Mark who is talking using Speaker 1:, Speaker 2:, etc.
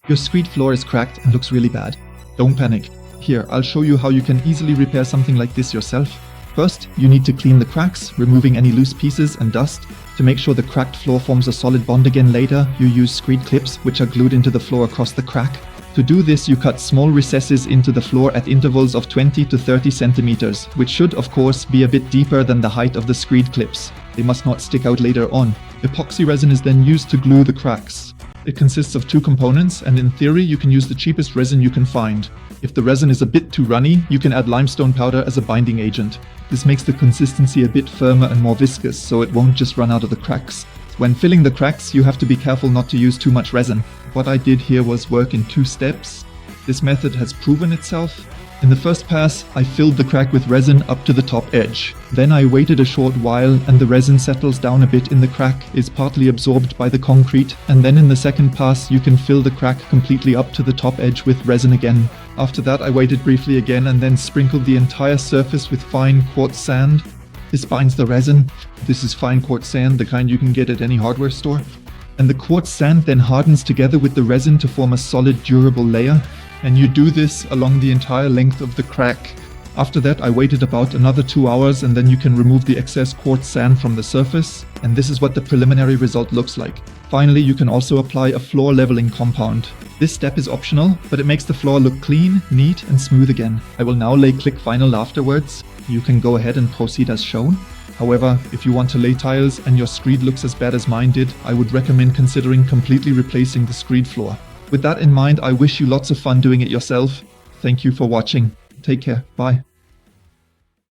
Speaker 1: Your screed floor is cracked and looks really bad. Don't panic. Here, I'll show you how you can easily repair something like this yourself. First, you need to clean the cracks, removing any loose pieces and dust. To make sure the cracked floor forms a solid bond again later, you use screed clips, which are glued into the floor across the crack. To do this, you cut small recesses into the floor at intervals of 20 to 30 centimeters, which should, of course, be a bit deeper than the height of the screed clips. They must not stick out later on. Epoxy resin is then used to glue the cracks. It consists of two components, and in theory, you can use the cheapest resin you can find. If the resin is a bit too runny, you can add limestone powder as a binding agent. This makes the consistency a bit firmer and more viscous, so it won't just run out of the cracks. When filling the cracks, you have to be careful not to use too much resin. What I did here was work in 2 steps. This method has proven itself. In the first pass, I filled the crack with resin up to the top edge. Then I waited a short while and the resin settles down a bit in the crack, is partly absorbed by the concrete, and then in the second pass you can fill the crack completely up to the top edge with resin again. After that I waited briefly again and then sprinkled the entire surface with fine quartz sand. This binds the resin. This is fine quartz sand, the kind you can get at any hardware store. And the quartz sand then hardens together with the resin to form a solid, durable layer. And you do this along the entire length of the crack. After that I waited about another 2 hours and then you can remove the excess quartz sand from the surface. And this is what the preliminary result looks like. Finally, you can also apply a floor leveling compound. This step is optional, but it makes the floor look clean, neat and smooth again. I will now lay click vinyl afterwards. You can go ahead and proceed as shown. However, if you want to lay tiles and your screed looks as bad as mine did, I would recommend considering completely replacing the screed floor. With that in mind, I wish you lots of fun doing it yourself. Thank you for watching. Take care. Bye.